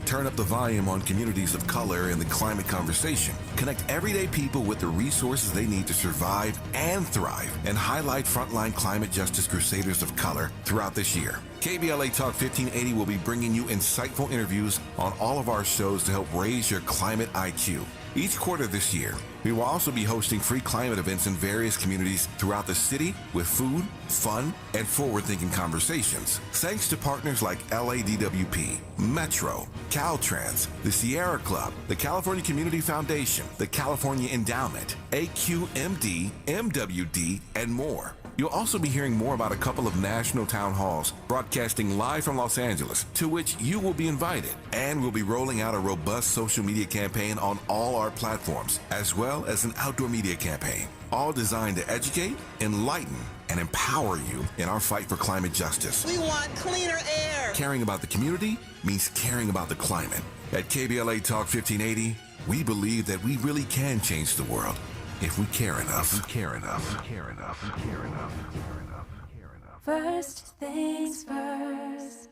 Turn up the volume on communities of color in the climate conversation. Connect everyday people with the resources they need to survive and thrive, and highlight frontline climate justice crusaders of color throughout this year. KBLA Talk 1580 will be bringing you insightful interviews on all of our shows to help raise your climate IQ. Each quarter this year, we will also be hosting free climate events in various communities throughout the city with food, fun, and forward-thinking conversations. Thanks to partners like LADWP, Metro, Caltrans, the Sierra Club, the California Community Foundation, the California Endowment, AQMD, MWD, and more. You'll also be hearing more about a couple of national town halls broadcasting live from Los Angeles, to which you will be invited. And we'll be rolling out a robust social media campaign on all our platforms, as well as an outdoor media campaign, all designed to educate, enlighten, and empower you in our fight for climate justice. We want cleaner air. Caring about the community means caring about the climate. At KBLA Talk 1580, we believe that we really can change the world. If we care enough. If we care enough. If we care enough. If we care enough. If we care enough. If we care enough. First things first.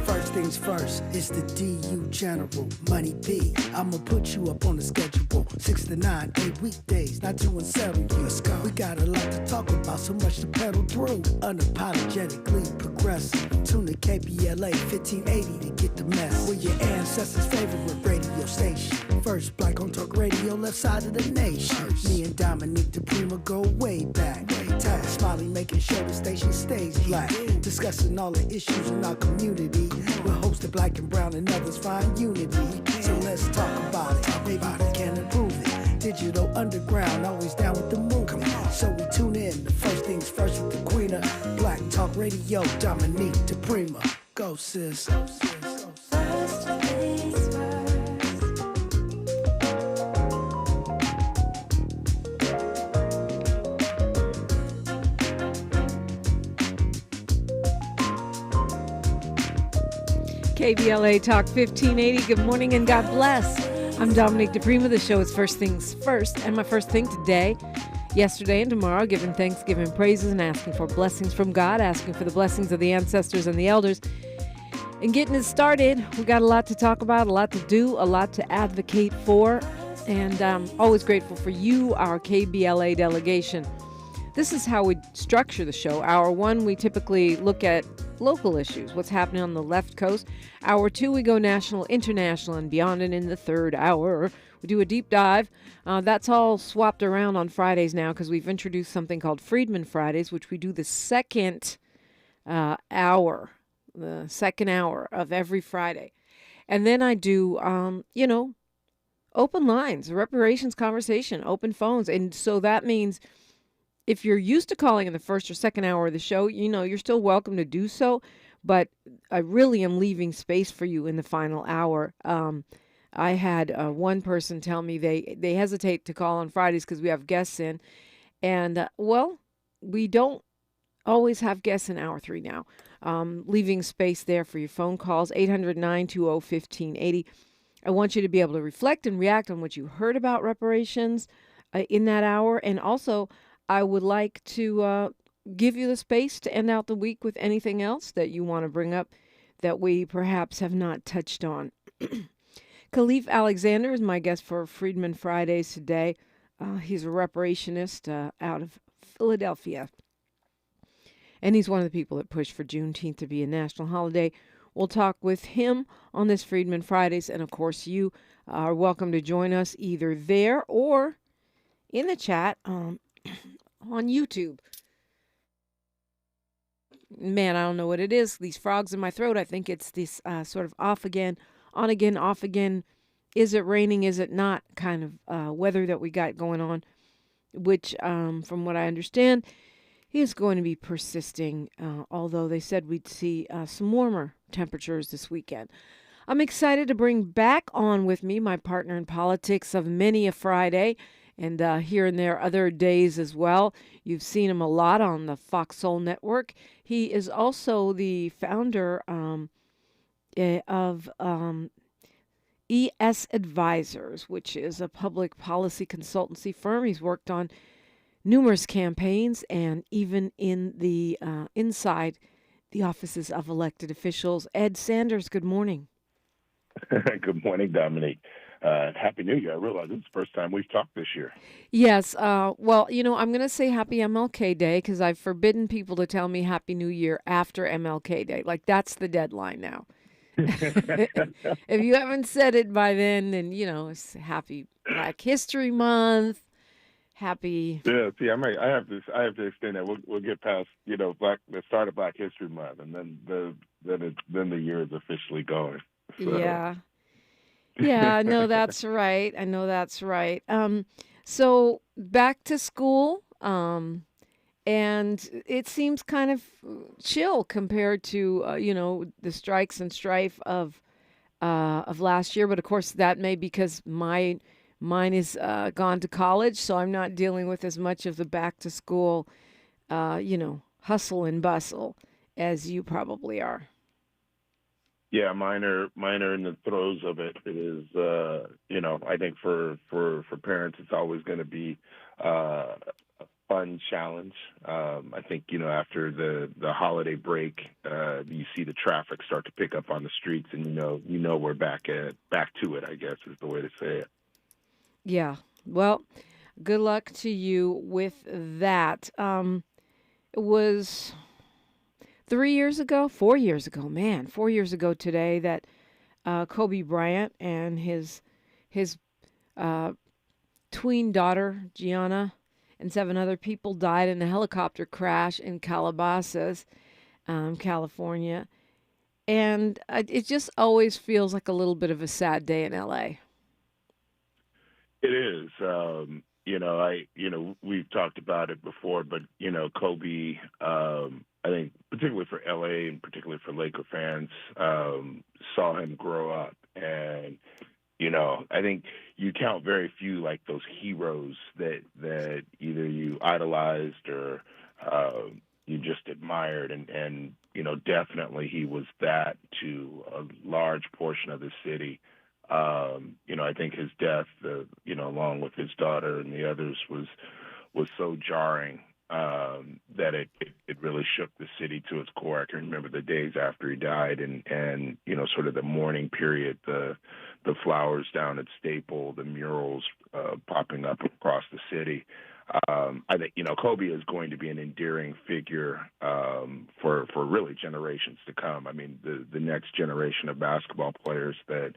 First things first, it's the DU General, Money B. I'ma put you up on the schedule, 6 to 9, 8 weekdays, not 2 and 7. Let's go. We got a lot to talk about, so much to pedal through. Unapologetically progressive. Tune to KBLA 1580 to get the mess. We're your ancestors' favorite radio station. First black on talk radio, left side of the nation. Me and Dominique DiPrima go way back. Tag smiling, making sure the station stays black. Discussing all the issues in our community. We're hosted black and brown and others find unity. So let's talk about it. Maybe we can improve it. Digital underground, always down with the movement. So we tune in. The first things first with the queen of Black Talk Radio, Dominique DiPrima. Go sis. Go sis. First things first. KBLA Talk 1580. Good morning and God bless. I'm Dominique DiPrima. The show is First Things First. And my first thing today, yesterday and tomorrow, giving thanks, giving praises, and asking for blessings from God, asking for the blessings of the ancestors and the elders. And getting it started, we got a lot to talk about, a lot to do, a lot to advocate for. And I'm always grateful for you, our KBLA delegation. This is how we structure the show. Hour one, we typically look at local issues, what's happening on the left coast. Hour two, we go national, international, and beyond. And in the third hour, we do a deep dive. That's all swapped around on Fridays now because we've introduced something called Freedman Fridays, which we do the second hour of every Friday. And then I do, open lines, reparations conversation, open phones. And so that means if you're used to calling in the first or second hour of the show, you're still welcome to do so. But I really am leaving space for you in the final hour. I had one person tell me they hesitate to call on Fridays because we have guests in. And, we don't always have guests in hour three now. Leaving space there for your phone calls, 800-920-1580. I want you to be able to reflect and react on what you heard about reparations in that hour. And also, I would like to give you the space to end out the week with anything else that you want to bring up that we perhaps have not touched on. Khalif Alexander is my guest for Freedman Fridays today. He's a reparationist out of Philadelphia. And he's one of the people that pushed for Juneteenth to be a national holiday. We'll talk with him on this Freedman Fridays. And, of course, you are welcome to join us either there or in the chat on YouTube. Man, I don't know what it is. These frogs in my throat. I think it's this sort of off again, on again, off again. Is it raining? Is it not? Kind of weather that we got going on, which, from what I understand, is going to be persisting. Although they said we'd see some warmer temperatures this weekend. I'm excited to bring back on with me my partner in politics of many a Friday. And here and there other days as well. You've seen him a lot on the Fox Soul Network. He is also the founder of ES Advisors, which is a public policy consultancy firm. He's worked on numerous campaigns and even in the inside the offices of elected officials. Ed Sanders, good morning. Good morning, Dominique. Happy New Year. I realize this is the first time we've talked this year. Yes. Well, I'm going to say Happy MLK Day because I've forbidden people to tell me Happy New Year after MLK Day. Like, that's the deadline now. If you haven't said it by then it's Happy Black History Month. Happy. Yeah, see, I have to extend that. We'll get past the start of Black History Month, and then the year is officially going. So. Yeah. Yeah, I know that's right. So back to school, and it seems kind of chill compared to the strikes and strife of last year. But of course, that may because mine is gone to college, so I'm not dealing with as much of the back to school, hustle and bustle as you probably are. Yeah, mine are in the throes of it. It is, I think for parents, it's always going to be a fun challenge. I think, after the holiday break, you see the traffic start to pick up on the streets, and we're back to it, I guess is the way to say it. Yeah. Well, good luck to you with that. It was 4 years ago today that Kobe Bryant and his tween daughter, Gianna, and 7 other people died in a helicopter crash in Calabasas, California. And it just always feels like a little bit of a sad day in L.A. It is. We've talked about it before, but, Kobe, I think particularly for LA and particularly for Laker fans, saw him grow up. And, I think you count very few like those heroes that either you idolized or you just admired. And definitely he was that to a large portion of the city. I think his death, along with his daughter and the others, was so jarring that it really shook the city to its core. I can remember the days after he died, and sort of the mourning period, the flowers down at Staple, the murals popping up across the city. I think Kobe is going to be an endearing figure for really generations to come. I mean, the next generation of basketball players that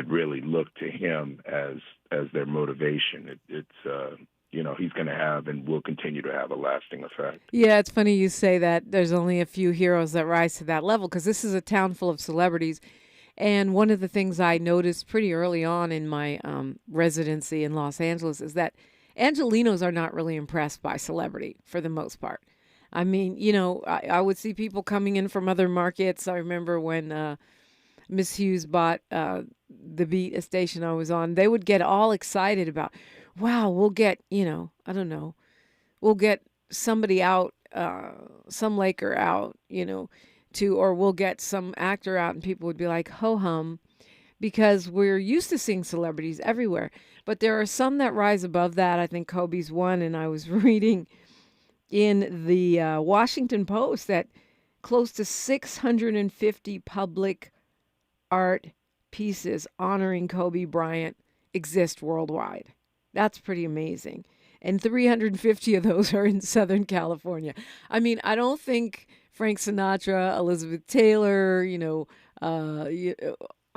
really look to him as their motivation. It's he's going to have and will continue to have a lasting effect. Yeah, it's funny you say that. There's only a few heroes that rise to that level because this is a town full of celebrities. And one of the things I noticed pretty early on in my residency in Los Angeles is that Angelenos are not really impressed by celebrity for the most part. I mean, I would see people coming in from other markets. I remember when Miss Hughes bought the Beat, a station I was on, they would get all excited about, wow, we'll get, we'll get somebody out, some Laker out, or we'll get some actor out, and people would be like, ho hum, because we're used to seeing celebrities everywhere. But there are some that rise above that. I think Kobe's one, and I was reading in the Washington Post that close to 650 public art pieces honoring Kobe Bryant exist worldwide. That's pretty amazing. And 350 of those are in Southern California. I mean, I don't think Frank Sinatra, Elizabeth Taylor,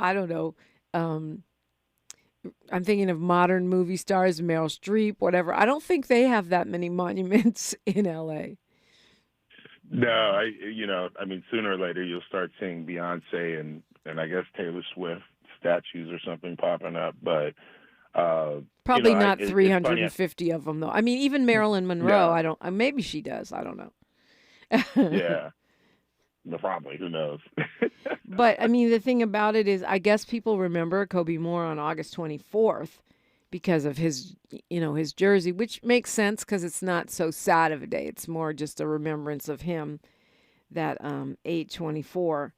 I don't know. I'm thinking of modern movie stars, Meryl Streep, whatever. I don't think they have that many monuments in L.A. No, sooner or later you'll start seeing Beyonce and I guess Taylor Swift statues or something popping up, but probably not 350 of them though. I mean, even Marilyn Monroe, I don't. Maybe she does. I don't know. Yeah, probably. Who knows? But I mean, the thing about it is, I guess people remember Kobe more on August 24th because of his jersey, which makes sense because it's not so sad of a day. It's more just a remembrance of him. That 8/24.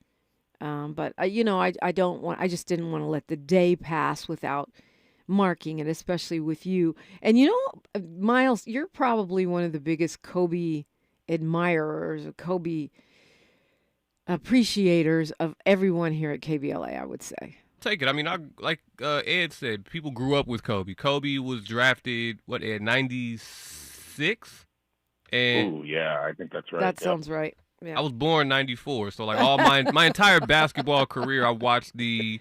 But I just didn't want to let the day pass without marking it, especially with you. And Miles, you're probably one of the biggest Kobe admirers, Kobe appreciators of everyone here at KBLA, I would say. Take it. I mean, like Ed said, people grew up with Kobe. Kobe was drafted, Ed, 96? And Oh, yeah, I think that's right. That yeah. sounds right. Yeah. I was born 94, so like all my entire basketball career, I watched the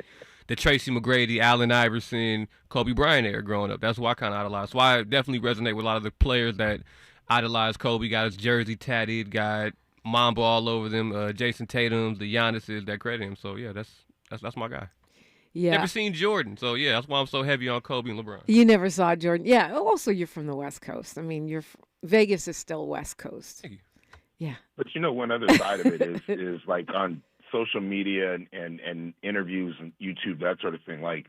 Tracy McGrady, Allen Iverson, Kobe Bryant era growing up. That's why I kind of idolized. So I definitely resonate with a lot of the players that idolized Kobe, got his jersey tatted, got Mamba all over them, Jason Tatum's, the Giannis's that credit him. So yeah, that's my guy. Yeah. Never seen Jordan, so yeah, that's why I'm so heavy on Kobe and LeBron. You never saw Jordan. Yeah. Also, you're from the West Coast. I mean, Vegas is still West Coast. Thank you. Yeah. But one other side of it is like on social media and interviews and YouTube, that sort of thing. Like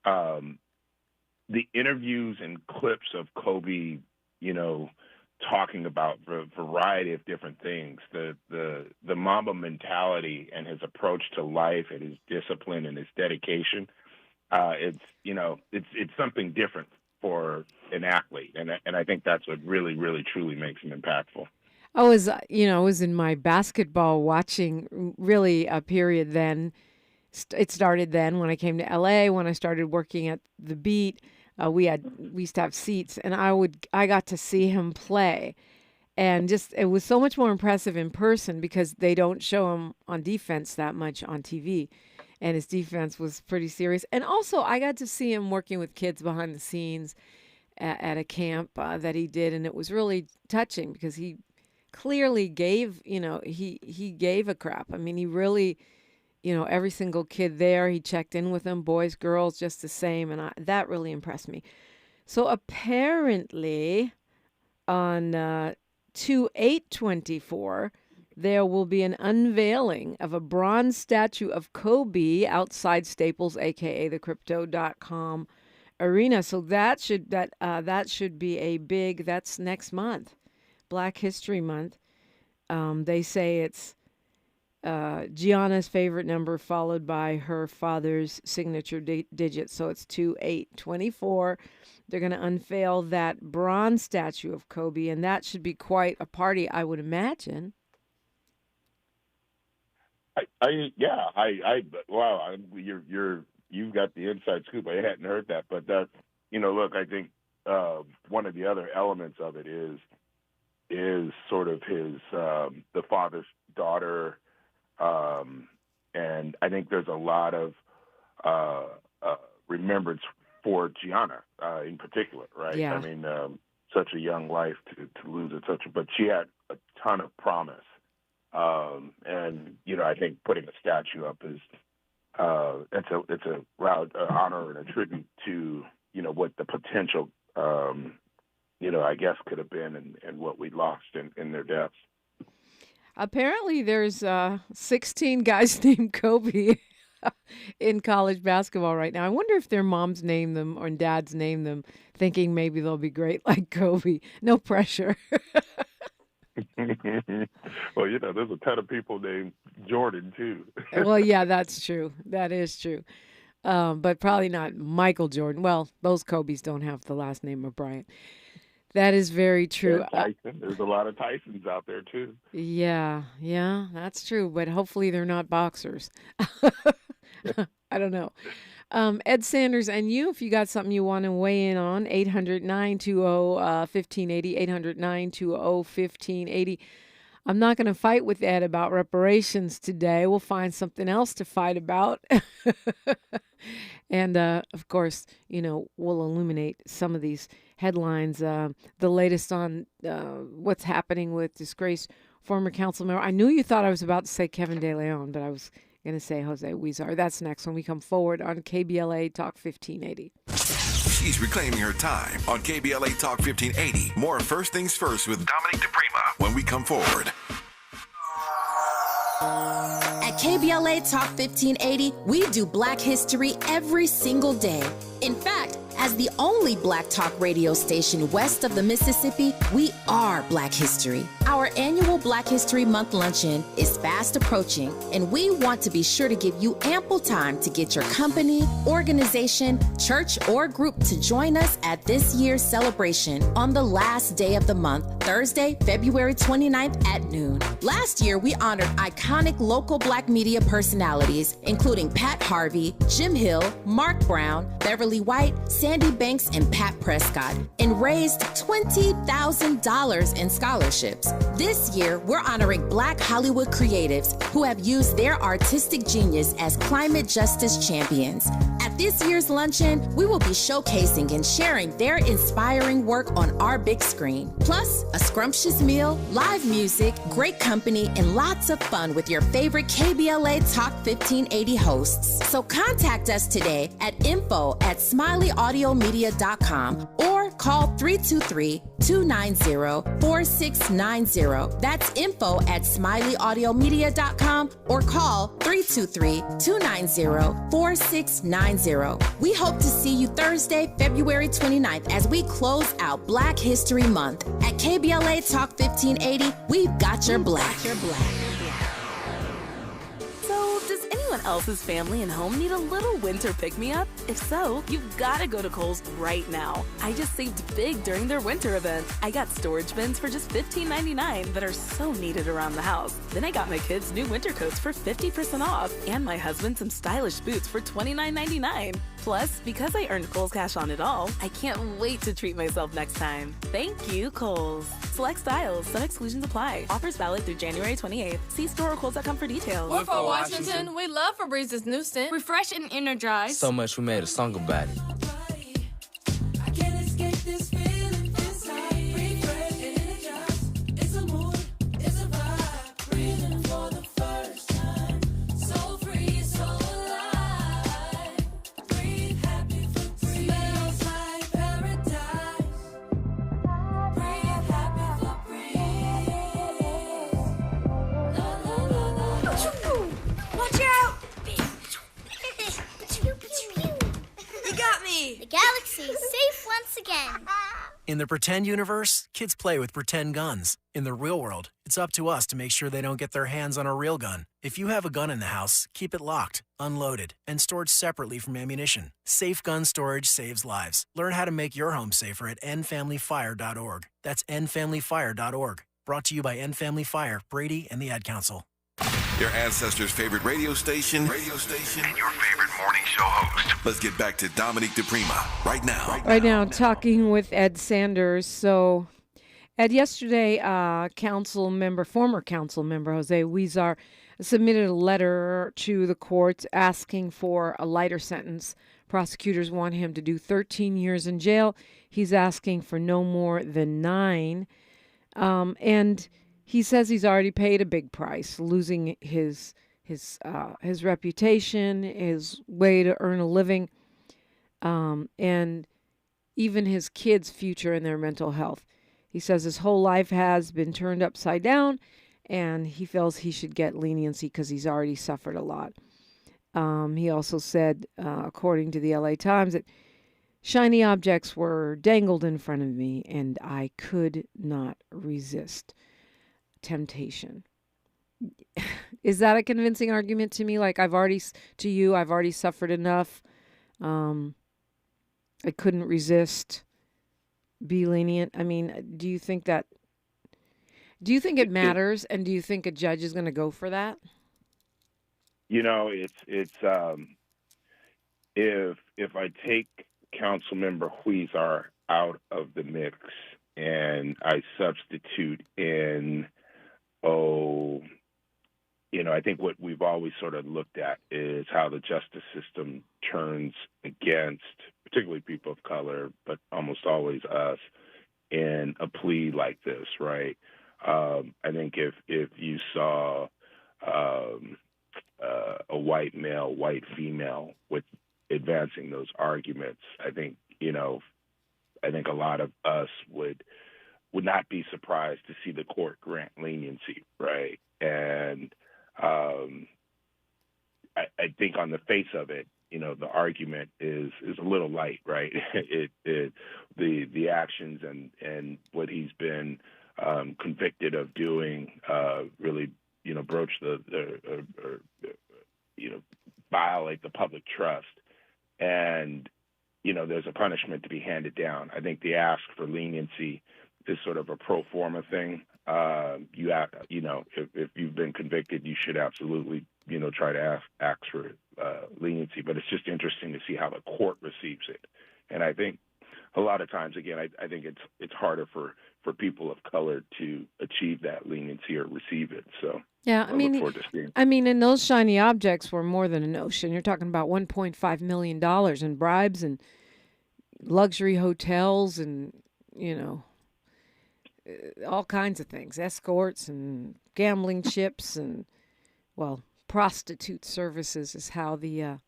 the interviews and clips of Kobe, talking about a variety of different things, the Mamba mentality and his approach to life and his discipline and his dedication. It's something different for an athlete, and I think that's what really, really, truly makes him impactful. I was in my basketball watching really a period then. It started then when I came to LA, when I started working at the Beat. We used to have seats, and I got to see him play. And it was so much more impressive in person because they don't show him on defense that much on TV. And his defense was pretty serious. And also, I got to see him working with kids behind the scenes at a camp that he did. And it was really touching because he clearly gave, he gave a crap. I mean, he really, every single kid there, he checked in with them, boys, girls, just the same. And that really impressed me. So apparently on 2/8/24, there will be an unveiling of a bronze statue of Kobe outside Staples, aka the Crypto.com arena. So that should be a big. That's next month, Black History Month. They say it's Gianna's favorite number followed by her father's signature digit. So it's 2/8/24. They're going to unveil that bronze statue of Kobe, and that should be quite a party, I would imagine. Wow, you've got the inside scoop. I hadn't heard that, but that, look, I think one of the other elements of it is sort of his the father's daughter, and I think there's a lot of remembrance for Gianna in particular, right? Yeah. I mean, such a young life to lose at but she had a ton of promise. And I think putting a statue up is it's a proud honor and a tribute to what the potential I guess could have been and what we lost in their deaths. Apparently, there's 16 guys named Kobe in college basketball right now. I wonder if their moms name them or dads name them, thinking maybe they'll be great like Kobe. No pressure. Well, there's a ton of people named Jordan, too. Well, yeah, that's true. That is true. But probably not Michael Jordan. Well, those Kobes don't have the last name of Bryant. That is very true. Tyson. There's a lot of Tysons out there, too. Yeah, that's true. But hopefully they're not boxers. I don't know. Ed Sanders, and you, if you got something you want to weigh in on, 800-920-1580, 800-920-1580. I'm not going to fight with Ed about reparations today. We'll find something else to fight about. And, of course, we'll illuminate some of these headlines. The latest on what's happening with disgraced former council member. I knew you thought I was about to say Kevin De Leon, but I was going to say Jose Huizar. That's next when we come forward on KBLA Talk 1580. She's reclaiming her time on KBLA Talk 1580. More First Things First with Dominique DiPrima when we come forward. At KBLA Talk 1580, we do Black history every single day. In fact, As the only Black talk radio station west of the Mississippi, we are Black history. Our annual Black History Month luncheon is fast approaching, and we want to be sure to give you ample time to get your company, organization, church, or group to join us at this year's celebration on the last day of the month, Thursday, February 29th at noon. Last year, we honored iconic local Black media personalities, including Pat Harvey, Jim Hill, Mark Brown, Beverly White, Sandy Banks, and Pat Prescott, and raised $20,000 in scholarships. This year, we're honoring Black Hollywood creatives who have used their artistic genius as climate justice champions. At this year's luncheon, we will be showcasing and sharing their inspiring work on our big screen. Plus, a scrumptious meal, live music, great company, and lots of fun with your favorite KBLA Talk 1580 hosts. So contact us today at info@smileyAudiomedia.com or call 323-290-4690. That's info@smileyAudiomedia.com or call 323-290-4690. We hope to see you Thursday, February 29th as we close out Black History Month. At KBLA Talk 1580, we've got your Black. So, does anyone else's family and home need a little winter pick-me-up? If so, you've got to go to Kohl's right now. I just saved big during their winter event. I got storage bins for just $15.99 that are so needed around the house. Then I got my kids new winter coats for 50% off, and my husband some stylish boots for $29.99. Plus, because I earned Kohl's Cash on it all, I can't wait to treat myself next time. Thank you, Kohl's. Select styles, some exclusions apply. Offers valid through January 28th. See store or Kohl's.com for details. We're for Washington. We love Febrez's new scent. Refresh and energize. So much we made a song about it. I can't escape this feeling inside. Refresh and energize. It's a mood, it's a vibe. Breathing for the first time. So free, so alive. Breathe happy for breeze. Smells like paradise. Breathe happy for breeze. La la la la. Watch out! You got me! The galaxy is safe once again. In the pretend universe, kids play with pretend guns. In the real world, it's up to us to make sure they don't get their hands on a real gun. If you have a gun in the house, keep it locked, unloaded, and stored separately from ammunition. Safe gun storage saves lives. Learn how to make your home safer at endfamilyfire.org. That's endfamilyfire.org. Brought to you by End Family Fire, Brady, and the Ad Council. Your ancestors' favorite radio station, and your favorite morning show host. Let's get back to Dominique DiPrima right now. Right now, talking with Ed Sanders. So, Ed, yesterday, former council member Jose Huizar submitted a letter to the courts asking for a lighter sentence. Prosecutors want him to do 13 years in jail. He's asking for no more than 9. And he says he's already paid a big price, losing his reputation, his way to earn a living, and even his kids' future and their mental health. He says his whole life has been turned upside down, and he feels he should get leniency because he's already suffered a lot. He also said, according to the LA Times, that shiny objects were dangled in front of me, and I could not resist temptation. Is that a convincing argument to me? Like, I've already suffered enough. I couldn't resist. Be lenient. I mean, do you think it matters? And do you think a judge is going to go for that? You know, it's if I take Councilmember Huizar out of the mix and I substitute in, I think what we've always sort of looked at is how the justice system turns against, particularly people of color, but almost always us, in a plea like this, right? I think if you saw a white male, white female with advancing those arguments, I think a lot of us would not be surprised to see the court grant leniency, right? And I think on the face of it, the argument is a little light, right? The actions and what he's been convicted of doing really, broach violate the public trust. And, there's a punishment to be handed down. I think the ask for leniency is sort of a pro forma thing. If you've been convicted, you should absolutely, try to ask for leniency. But it's just interesting to see how the court receives it. And I think a lot of times, again, I think it's harder for people of color to achieve that leniency or receive it. So yeah, I look forward to seeing. And those shiny objects were more than a notion. You're talking about $1.5 million in bribes and luxury hotels and, all kinds of things, escorts and gambling chips and, prostitute services is how the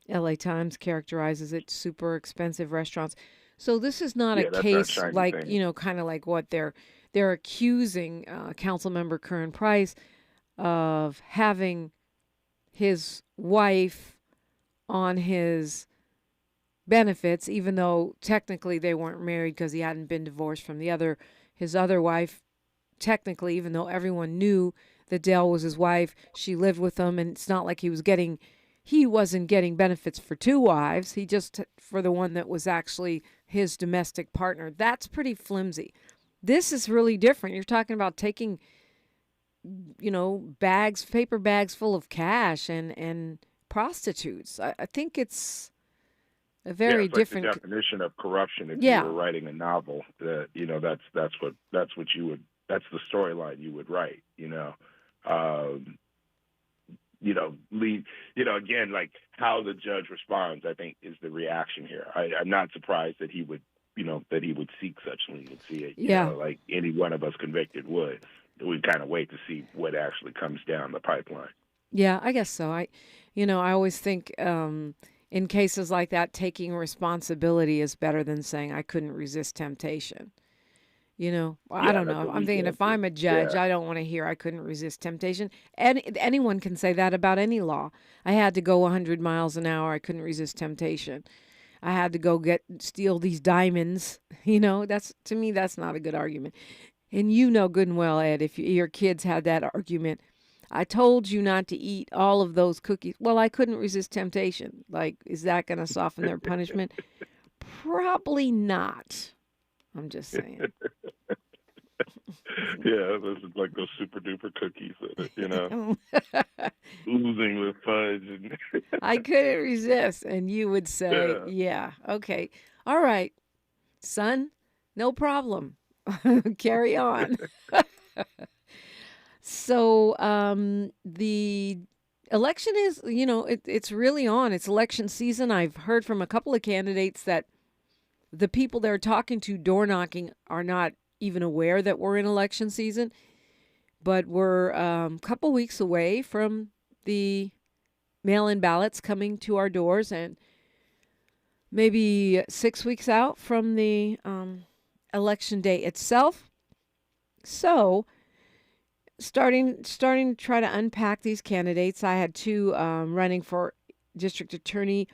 LA Times characterizes it, super expensive restaurants. So this is not a case like, kind of like what they're accusing Councilmember Curran Price of having his wife on his benefits, even though technically they weren't married because he hadn't been divorced from his other wife. Technically, even though everyone knew that Dale was his wife, she lived with him, and it's not like he wasn't getting benefits for two wives. He just for the one that was actually his domestic partner. That's pretty flimsy. This is really different. You're talking about taking, paper bags full of cash and prostitutes. I think it's a very different like the definition of corruption. If you were writing a novel, that's the storyline you would write. Again, like how the judge responds, I think, is the reaction here. I'm not surprised that he would seek such leniency. Like any one of us convicted would. We kind of wait to see what actually comes down the pipeline. Yeah, I guess so. I always think in cases like that, taking responsibility is better than saying I couldn't resist temptation. I don't know. I'm thinking if I'm a judge, I don't want to hear I couldn't resist temptation. And anyone can say that about any law. I had to go 100 miles an hour. I couldn't resist temptation. I had to go steal these diamonds. To me, that's not a good argument. And good and well, Ed, if your kids had that argument, I told you not to eat all of those cookies. Well, I couldn't resist temptation. Like, is that going to soften their punishment? Probably not. I'm just saying. Yeah, those are like those super duper cookies, oozing with fudge. I couldn't resist. And you would say, yeah, okay. All right, son, no problem. Carry on. So the election is, it's really on. It's election season. I've heard from a couple of candidates that the people they're talking to door knocking are not even aware that we're in election season. But we're a couple weeks away from the mail-in ballots coming to our doors and maybe 6 weeks out from the election day itself. So starting to try to unpack these candidates. I had two running for district attorney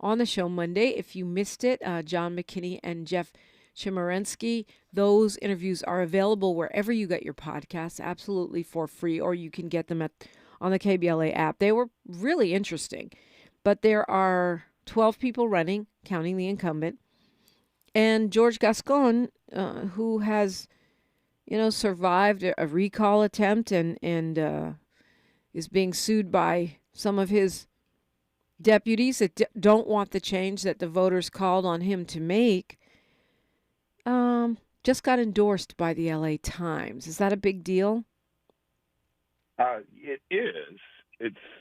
on the show Monday. If you missed it, John McKinney and Jeff Chemerinsky. Those interviews are available wherever you get your podcasts, absolutely for free, or you can get them on the KBLA app. They were really interesting, but there are 12 people running, counting the incumbent, and George Gascon, who has survived a recall attempt and is being sued by some of his deputies that don't want the change that the voters called on him to make, just got endorsed by the LA Times. Is that a big deal? It is.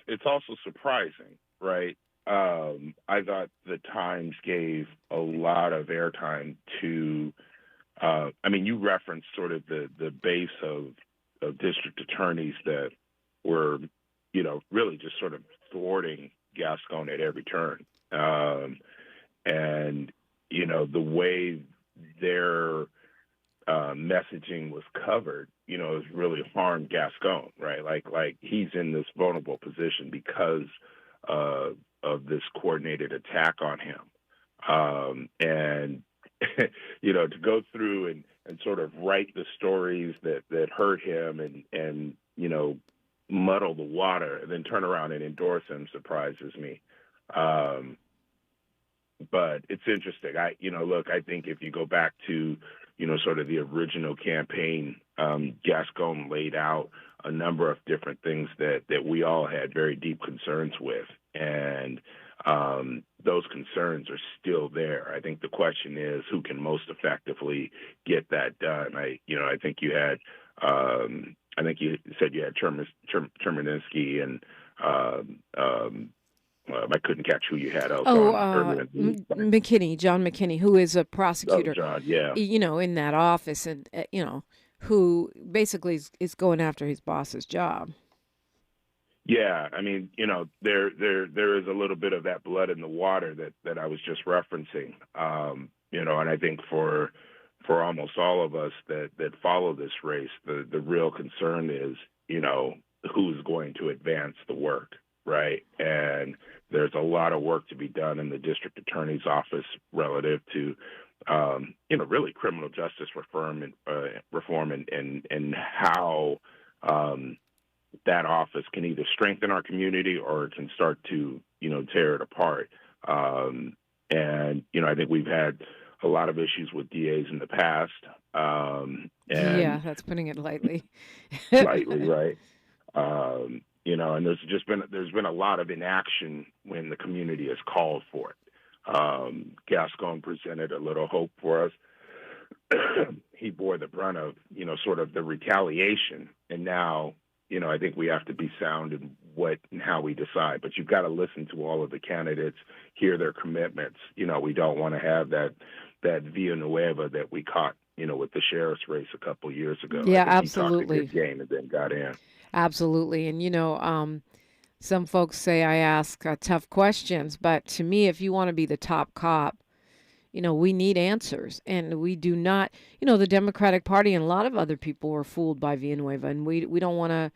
It's also surprising, right? I thought the Times gave a lot of airtime to you referenced sort of the base of district attorneys that were, really just sort of thwarting Gascon at every turn. And, the way their messaging was covered, has really harmed Gascon, right? Like he's in this vulnerable position because of this coordinated attack on him. And, to go through and sort of write the stories that hurt him and muddle the water and then turn around and endorse him surprises me. But it's interesting. I think if you go back to, sort of the original campaign, Gascon laid out a number of different things that we all had very deep concerns with. And those concerns are still there. I think the question is who can most effectively get that done. I think you had, I think you said you had Terminsky and I couldn't catch who you had else on. McKinney, John McKinney, who is a prosecutor, John, yeah. In that office, and who basically is going after his boss's job. Yeah, I mean, there is a little bit of that blood in the water that I was just referencing, and I think for almost all of us that follow this race, the real concern is, who's going to advance the work, right? And there's a lot of work to be done in the district attorney's office relative to, really criminal justice reform and how that office can either strengthen our community or it can start to, tear it apart. And I think we've had a lot of issues with DAs in the past. Yeah, that's putting it lightly. Lightly, right. And there's been a lot of inaction when the community has called for it. Gascon presented a little hope for us. He bore the brunt of, sort of the retaliation. And now, I think we have to be sound in what and how we decide. But you've got to listen to all of the candidates, hear their commitments. We don't want to have that Villanueva that we caught, with the sheriff's race a couple of years ago. Yeah, He absolutely. talked a good game and then got in. Absolutely. And, some folks say I ask tough questions, but to me, if you want to be the top cop, we need answers, and we do not, the Democratic Party and a lot of other people were fooled by Villanueva, and we don't want to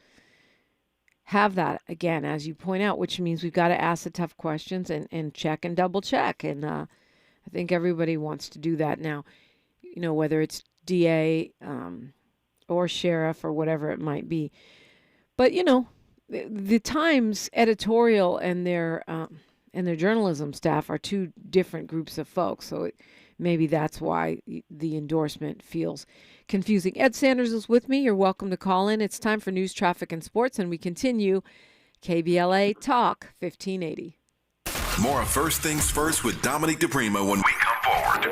have that again, as you point out, which means we've got to ask the tough questions and check and double check. And I think everybody wants to do that now, whether it's DA or sheriff or whatever it might be. But, the Times editorial and their journalism staff are two different groups of folks. So maybe that's why the endorsement feels confusing. Ed Sanders is with me. You're welcome to call in. It's time for news, traffic, and sports, and we continue KBLA Talk 1580. More of First Things First with Dominique DiPrima when we come forward.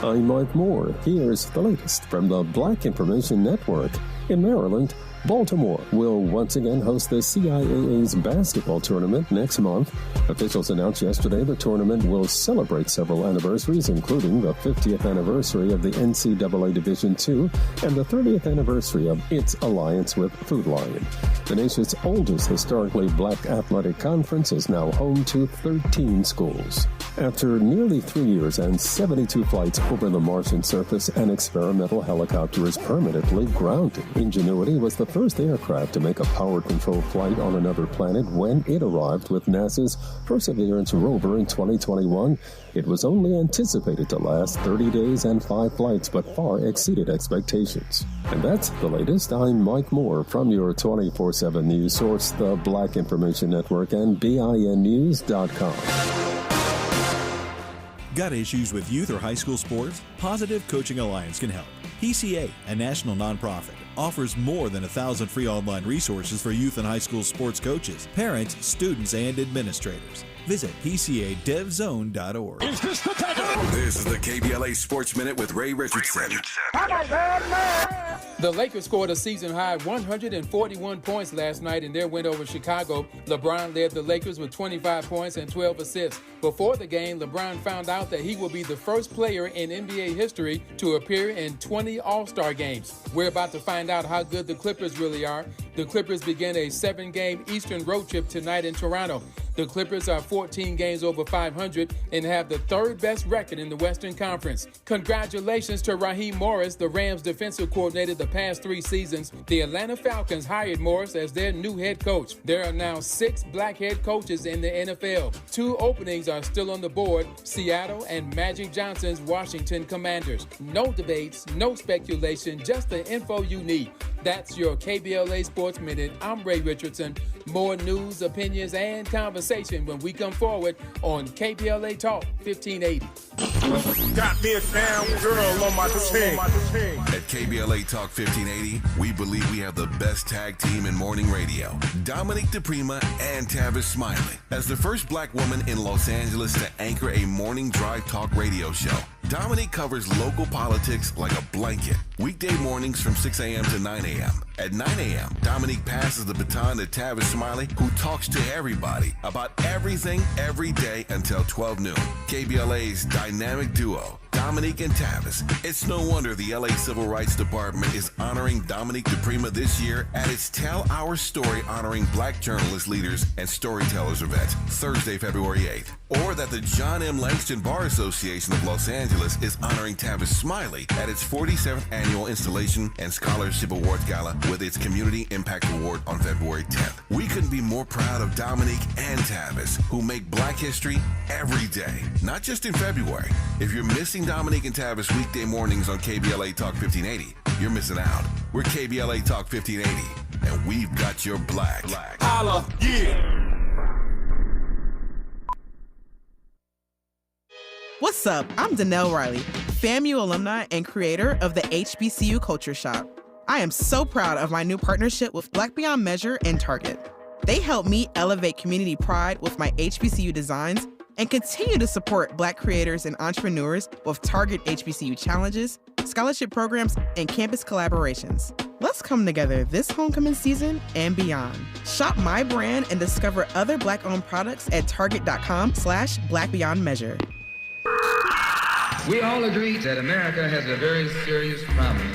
I'm Mike Moore. Here's the latest from the Black Information Network. In Maryland, Baltimore will once again host the CIAA's basketball tournament next month. Officials announced yesterday the tournament will celebrate several anniversaries, including the 50th anniversary of the NCAA Division II and the 30th anniversary of its alliance with Food Lion. The nation's oldest historically black athletic conference is now home to 13 schools. After nearly 3 years and 72 flights over the Martian surface, an experimental helicopter is permanently grounded. Ingenuity was the first aircraft to make a power-controlled flight on another planet when it arrived with NASA's Perseverance rover in 2021. It was only anticipated to last 30 days and 5 flights, but far exceeded expectations. And that's the latest. I'm Mike Moore from your 24/7 news source, the Black Information Network, and BINnews.com. Got issues with youth or high school sports? Positive Coaching Alliance can help. PCA, a national nonprofit, offers more than 1,000 free online resources for youth and high school sports coaches, parents, students, and administrators. Visit PCADevZone.org. Is this the tackle? This is the KBLA Sports Minute with Ray Richardson. The Lakers scored a season-high 141 points last night in their win over Chicago. LeBron led the Lakers with 25 points and 12 assists. Before the game, LeBron found out that he will be the first player in NBA history to appear in 20 All-Star games. We're about to find out how good the Clippers really are The Clippers begin a 7-game Eastern road trip tonight in Toronto. The Clippers are 14 games over 500 and have the third best record in the Western Conference. Congratulations to Raheem Morris, the Rams defensive coordinator the past 3 seasons. The Atlanta Falcons hired Morris as their new head coach. There are now 6 black head coaches in the NFL. 2 openings are still on the board, Seattle and Magic Johnson's Washington Commanders. No debates, no speculation, just the info you need. That's your KBLA Sports Minute. I'm Ray Richardson. More news, opinions, and conversation when we come forward on KBLA Talk 1580. Got me a damn girl on my team. At KBLA Talk 1580, we believe we have the best tag team in morning radio. Dominique DiPrima and Tavis Smiley. As the first black woman in Los Angeles to anchor a morning drive talk radio show, Dominique covers local politics like a blanket. Weekday mornings from 6 a.m. to 9 a.m. At 9 a.m., Dominique passes the baton to Tavis Smiley, who talks to everybody about everything every day until 12 noon. KBLA's dynamic duo, Dominique and Tavis. It's no wonder the LA Civil Rights Department is honoring Dominique DiPrima this year at its Tell Our Story honoring black journalist leaders and storytellers event, Thursday, February 8th. Or that the John M. Langston Bar Association of Los Angeles is honoring Tavis Smiley at its 47th Annual Installation and Scholarship Awards Gala with its Community Impact Award on February 10th. We couldn't be more proud of Dominique and Tavis, who make black history every day, not just in February. If you're missing Dominique and Tavis weekday mornings on KBLA Talk 1580, you're missing out. We're KBLA Talk 1580, and we've got your black. Holla, yeah. What's up? I'm Danelle Riley, FAMU alumni and creator of the HBCU Culture Shop. I am so proud of my new partnership with Black Beyond Measure and Target. They help me elevate community pride with my HBCU designs and continue to support Black creators and entrepreneurs with Target HBCU challenges, scholarship programs, and campus collaborations. Let's come together this homecoming season and beyond. Shop my brand and discover other Black-owned products at target.com/blackbeyondmeasure. We all agree that America has a very serious problem.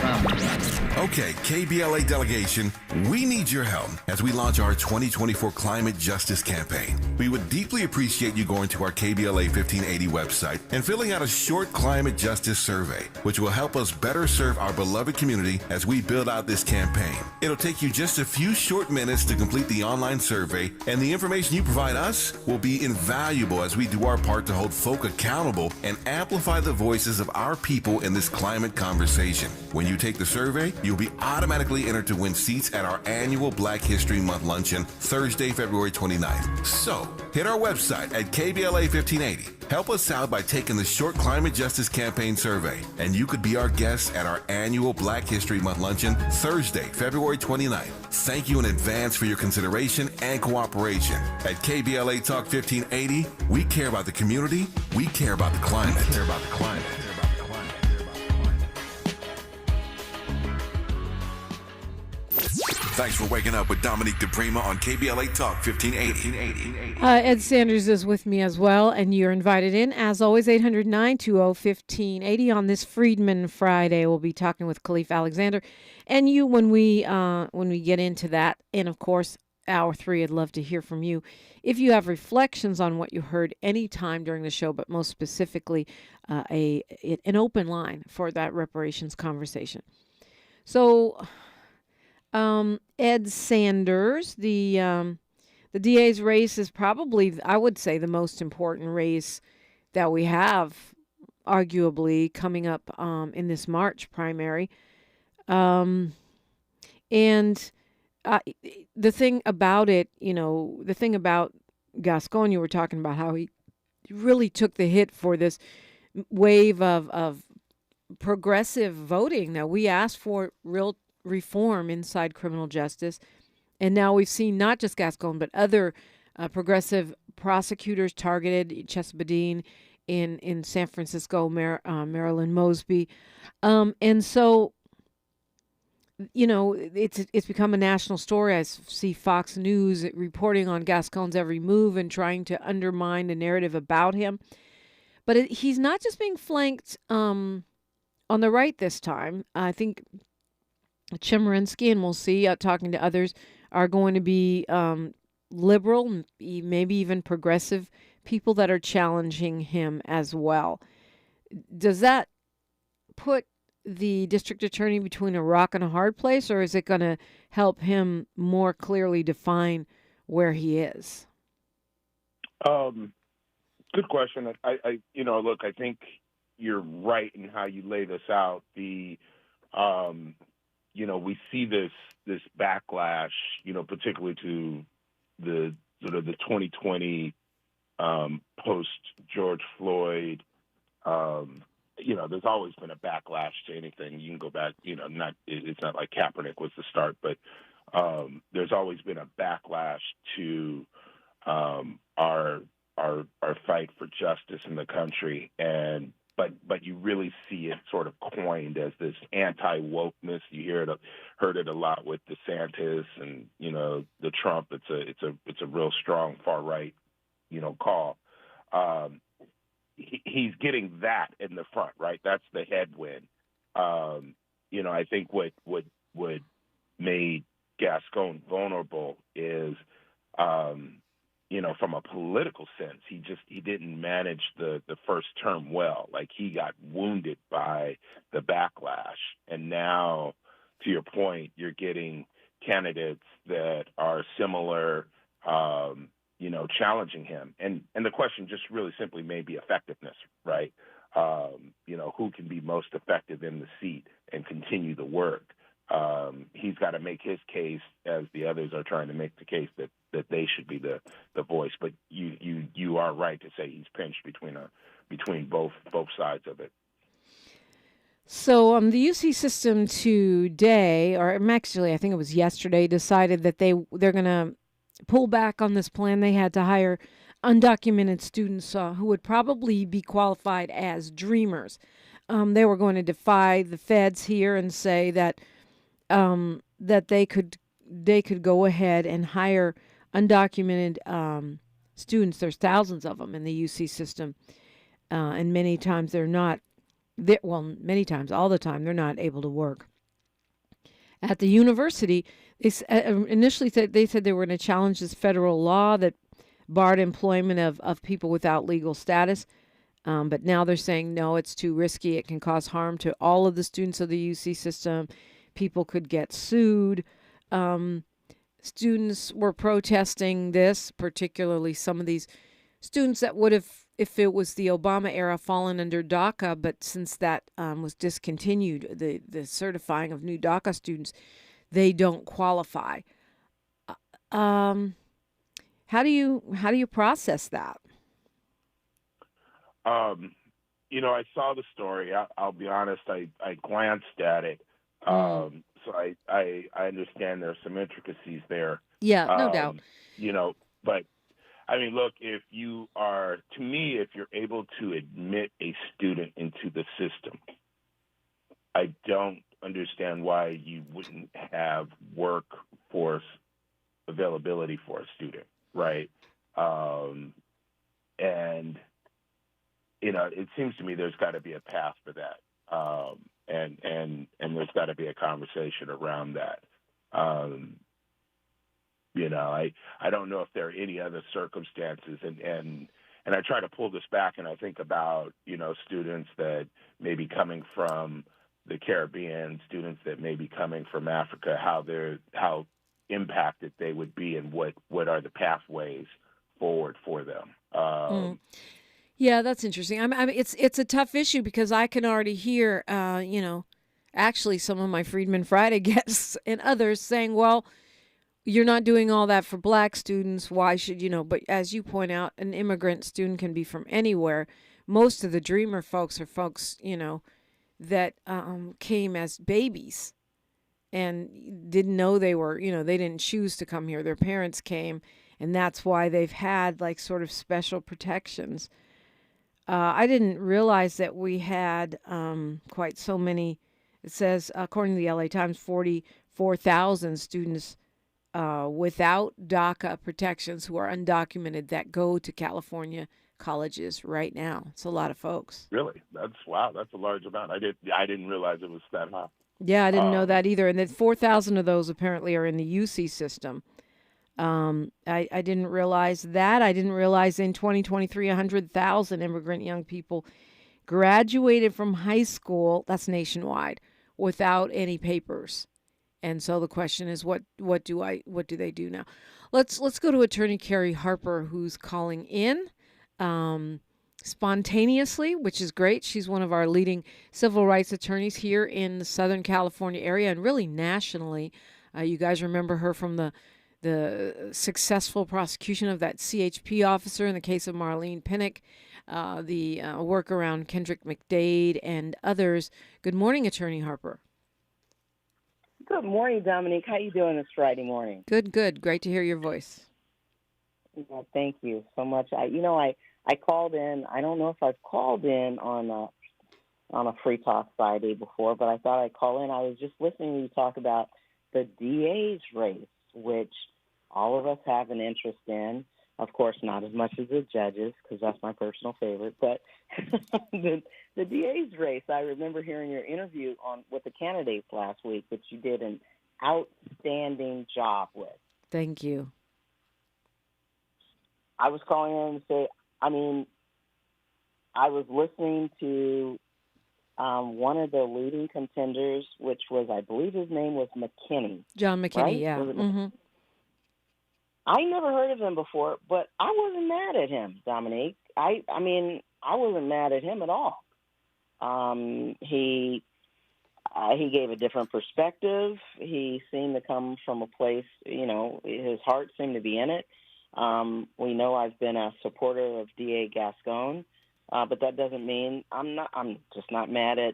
Okay, KBLA delegation, we need your help as we launch our 2024 Climate Justice Campaign. We would deeply appreciate you going to our KBLA 1580 website and filling out a short climate justice survey, which will help us better serve our beloved community as we build out this campaign. It'll take you just a few short minutes to complete the online survey, and the information you provide us will be invaluable as we do our part to hold folk accountable and amplify the voices of our people in this climate conversation. When you take the survey, you'll be automatically entered to win seats at our annual Black History Month luncheon, Thursday, February 29th. So, hit our website at KBLA 1580. Help us out by taking the short climate justice campaign survey, and you could be our guest at our annual Black History Month luncheon, Thursday, February 29th. Thank you in advance for your consideration and cooperation. At KBLA Talk 1580, we care about the community, we care about the climate. Thanks for waking up with Dominique DiPrima on KBLA Talk 1580. Ed Sanders is with me as well, and you're invited in. As always, 800-920-1580 on this Freedman Friday. We'll be talking with Khalif Alexander and you when we get into that. And, of course, hour 3, I'd love to hear from you. If you have reflections on what you heard anytime during the show, but most specifically an open line for that reparations conversation. So... Ed Sanders, the DA's race is probably, I would say, the most important race that we have, arguably, coming up in this March primary. And the thing about it, the thing about Gascon, you were talking about how he really took the hit for this wave of progressive voting that we asked for, real reform inside criminal justice. And now we've seen not just Gascon, but other progressive prosecutors targeted, Chesapeake in San Francisco, Marilyn Mosby. And so, it's become a national story. I see Fox News reporting on Gascon's every move and trying to undermine the narrative about him. But he's not just being flanked on the right this time. I think Chemerinsky, and we'll see, talking to others, are going to be liberal, maybe even progressive people that are challenging him as well. Does that put the district attorney between a rock and a hard place, or is it going to help him more clearly define where he is? Good question. Look, I think you're right in how you lay this out. We see this backlash, particularly to the sort of the 2020 post George Floyd. There's always been a backlash to anything. You can go back, it's not like Kaepernick was the start, but there's always been a backlash to our fight for justice in the country, but you really see it sort of coined as this anti-wokeness. You heard it a lot with DeSantis and the Trump. It's a real strong far right call. He's getting that in the front, right? That's the headwind. I think what made Gascon vulnerable is, from a political sense, he didn't manage the first term well. Like, he got wounded by the backlash, and now, to your point, you're getting candidates that are similar, challenging him. And the question just really simply may be effectiveness, right? Who can be most effective in the seat and continue the work? He's got to make his case as the others are trying to make the case that they should be the voice. But you are right to say he's pinched between both sides of it. So the UC system today, or actually I think it was yesterday, decided that they're going to pull back on this plan they had to hire undocumented students who would probably be qualified as dreamers. They were going to defy the feds here and say that that they could go ahead and hire undocumented students. There's thousands of them in the UC system, and many times they're not. Many times, all the time, they're not able to work. At the university, they initially said they were going to challenge this federal law that barred employment of people without legal status. But now they're saying, no, it's too risky. It can cause harm to all of the students of the UC system. People could get sued. Students were protesting this, particularly some of these students that would have, if it was the Obama era, fallen under DACA, but since that was discontinued, the certifying of new DACA students, they don't qualify. How do you process that? I saw the story. I'll be honest. I glanced at it. So I understand there's some intricacies there. Yeah, no doubt. But I mean, look, if you're able to admit a student into the system, I don't understand why you wouldn't have workforce availability for a student, right? And it seems to me there's got to be a path for that, and there's got to be a conversation around that. I don't know if there are any other circumstances, and I try to pull this back, and I think about students that may be coming from the Caribbean, students that may be coming from Africa, how impacted they would be, and what are the pathways forward for them. Yeah, that's interesting. I mean, it's a tough issue because I can already hear, actually some of my Freedman Friday guests and others saying, well, you're not doing all that for black students. Why should But as you point out, an immigrant student can be from anywhere. Most of the dreamer folks are folks, that came as babies and didn't know they were, they didn't choose to come here. Their parents came, and that's why they've had like sort of special protections. I didn't realize that we had quite so many. It says, according to the LA Times, 44,000 students without DACA protections who are undocumented that go to California colleges right now. It's a lot of folks. Really? That's a large amount. I didn't realize it was that high. Yeah, I didn't know that either. And that 4,000 of those apparently are in the UC system. I didn't realize that. I didn't realize in 2023, 100,000 immigrant young people graduated from high school, that's nationwide, without any papers. And so the question is, what do they do now? Let's go to Attorney Carrie Harper, who's calling in spontaneously, which is great. She's one of our leading civil rights attorneys here in the Southern California area and really nationally. You guys remember her from the successful prosecution of that CHP officer in the case of Marlene Pinnock, the work around Kendrick McDade and others. Good morning, Attorney Harper. Good morning, Dominique. How you doing this Friday morning? Good. Great to hear your voice. Well, thank you so much. I called in. I don't know if I've called in on a Free Talk Friday before, but I thought I'd call in. I was just listening to you talk about the DA's race, which all of us have an interest in. Of course, not as much as the judges, because that's my personal favorite. But the DA's race, I remember hearing your interview with the candidates last week, which you did an outstanding job with. Thank you. I was calling in to say, I was listening to one of the leading contenders, which was, I believe his name was McKinney. John McKinney, right? yeah. Mm-hmm. I never heard of him before, but I wasn't mad at him, Dominique. I wasn't mad at him at all. He gave a different perspective. He seemed to come from a place, his heart seemed to be in it. We know I've been a supporter of DA Gascon, but that doesn't mean I'm just not mad at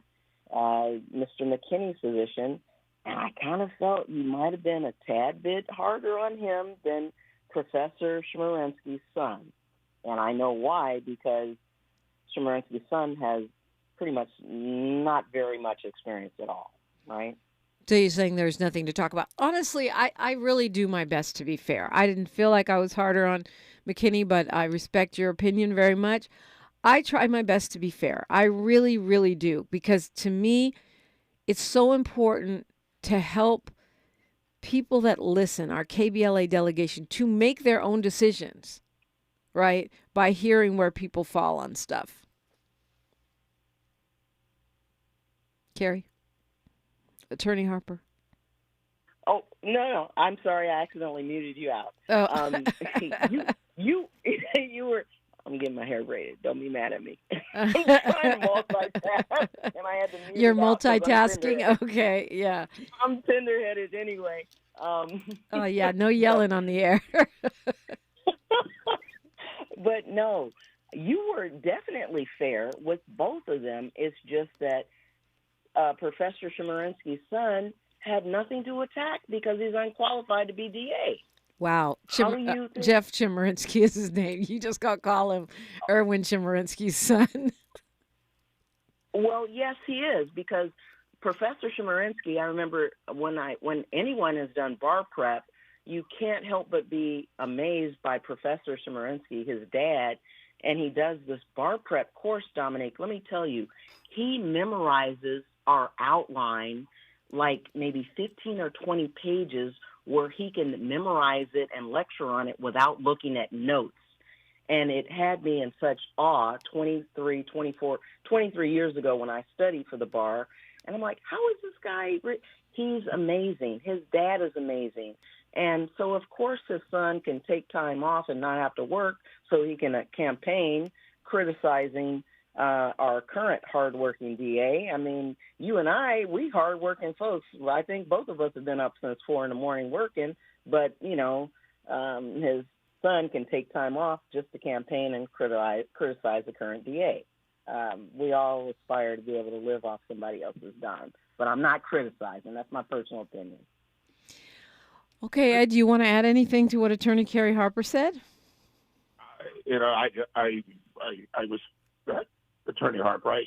Mr. McKinney's position. And I kind of felt you might have been a tad bit harder on him than Professor Chemerinsky's son. And I know why, because Chemerinsky's son has pretty much not very much experience at all, right? So you're saying there's nothing to talk about. Honestly, I really do my best to be fair. I didn't feel like I was harder on McKinney, but I respect your opinion very much. I try my best to be fair. I really, really do, because to me, it's so important to help people that listen, our KBLA delegation, to make their own decisions, right? By hearing where people fall on stuff. Carrie? Attorney Harper? Oh, no. I'm sorry. I accidentally muted you out. Oh. You were... I'm getting my hair braided. Don't be mad at me. I'm trying to multitask, and I had to mute You're it out 'cause I'm multitasking? tender-headed. Okay, yeah. I'm tender-headed anyway. Oh, yeah, no yelling on the air. But no, you were definitely fair with both of them. It's just that Professor Chemerinsky's son had nothing to attack because he's unqualified to be DA. Wow. How do you think- Jeff Chemerinsky is his name. You just got to call him Erwin Chemerinsky's son. Well, yes, he is, because Professor Chemerinsky, I remember when anyone has done bar prep, you can't help but be amazed by Professor Chemerinsky, his dad, and he does this bar prep course, Dominique. Let me tell you, he memorizes our outline, like maybe 15 or 20 pages, where he can memorize it and lecture on it without looking at notes. And it had me in such awe 23 years ago when I studied for the bar. And I'm like, how is this guy? He's amazing. His dad is amazing. And so, of course, his son can take time off and not have to work so he can campaign criticizing our current hardworking DA. I mean, you and I, we hardworking folks. I think both of us have been up since 4 a.m. working, but, his son can take time off just to campaign and criticize the current DA. We all aspire to be able to live off somebody else's dime, but I'm not criticizing. That's my personal opinion. Okay, Ed, do you want to add anything to what Attorney Carrie Harper said? I was Attorney Harper.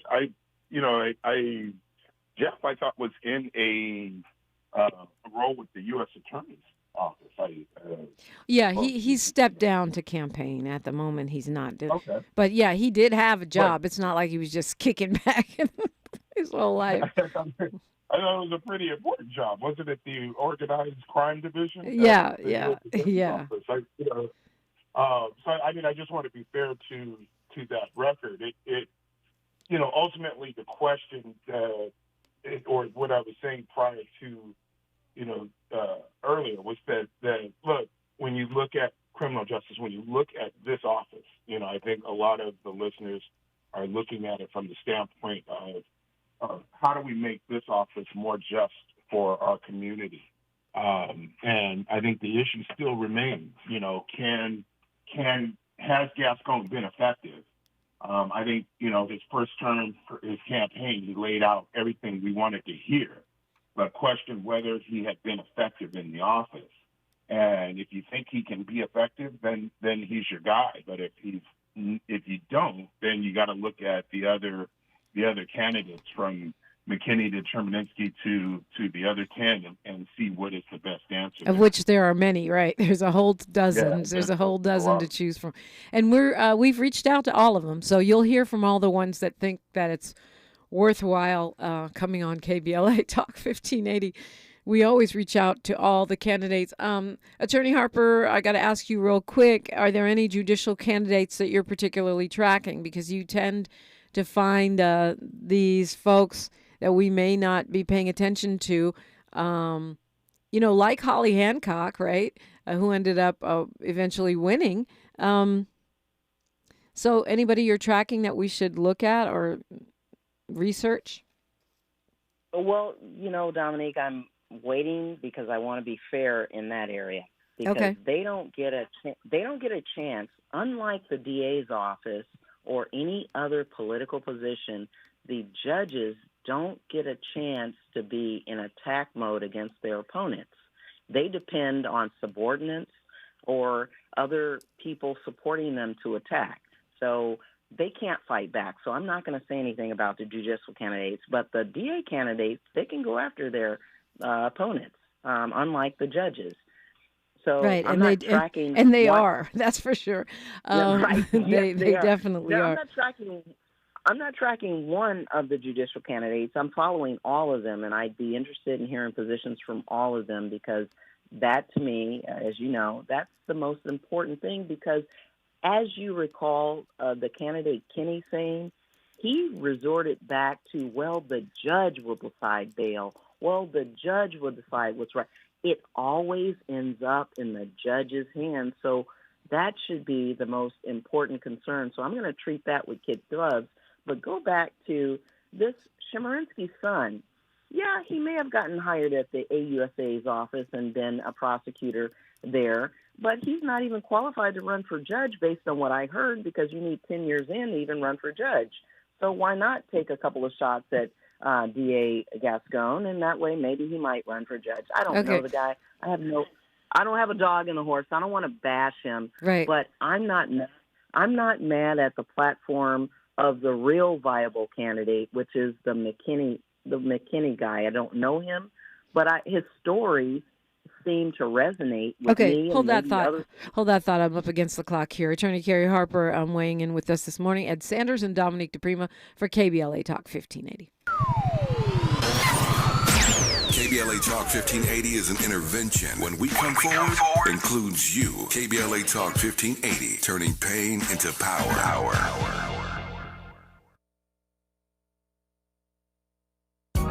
Jeff, I thought was in a role with the U.S. Attorney's office. He's stepped down to campaign at the moment. He's not doing. Okay. But yeah, he did have a job. Right. It's not like he was just kicking back. his whole life. I thought it was a pretty important job, wasn't it? The organized crime division. Yeah. Office. So I mean, I just want to be fair to that record. It ultimately the question or what I was saying prior to, earlier was that look, when you look at criminal justice, when you look at this office, I think a lot of the listeners are looking at it from the standpoint of how do we make this office more just for our community? And I think the issue still remains, has Gascon been effective? I think, his first term for his campaign, he laid out everything we wanted to hear, but questioned whether he had been effective in the office. And if you think he can be effective, then he's your guy. But if you don't, then you got to look at the other candidates from McKinney to Terminsky to the other 10 and see what is the best answer. Of which there are many, right? There's a whole dozen. Yeah, there's a whole dozen to choose from, and we've reached out to all of them. So you'll hear from all the ones that think that it's worthwhile coming on KBLA Talk 1580. We always reach out to all the candidates. Attorney Harper, I got to ask you real quick, are there any judicial candidates that you're particularly tracking? Because you tend to find these folks that we may not be paying attention to, like Holly Hancock, right, who ended up eventually winning. So anybody you're tracking that we should look at or research? Well, Dominique, I'm waiting because I want to be fair in that area. Because okay. they don't get a chance, unlike the DA's office or any other political position, the judges don't get a chance to be in attack mode against their opponents. They depend on subordinates or other people supporting them to attack. So they can't fight back. So I'm not going to say anything about the judicial candidates, but the DA candidates, they can go after their opponents, unlike the judges. So right, I'm not tracking. And they are, that's for sure. Right. They are. definitely are. I'm not tracking one of the judicial candidates. I'm following all of them, and I'd be interested in hearing positions from all of them because that, to me, as you know, that's the most important thing because as you recall the candidate Kinney saying, he resorted back to, well, the judge will decide bail. Well, the judge will decide what's right. It always ends up in the judge's hands. So that should be the most important concern. So I'm going to treat that with kid gloves. But go back to this Chemerinsky's son. Yeah, he may have gotten hired at the AUSA's office and been a prosecutor there, but he's not even qualified to run for judge based on what I heard because you need 10 years in to even run for judge. So why not take a couple of shots at DA Gascon, and that way maybe he might run for judge. I don't know the guy. I don't have a dog in the horse. I don't want to bash him. Right. But I'm not mad at the platform of the real viable candidate, which is the McKinney guy. I don't know him, but his stories seem to resonate with me. Hold that thought. Others. Hold that thought. I'm up against the clock here. Attorney Carrie Harper weighing in with us this morning. Ed Sanders and Dominique DiPrima for KBLA Talk 1580. KBLA Talk 1580 is an intervention. When we come forward, includes you. KBLA Talk 1580, turning pain into power.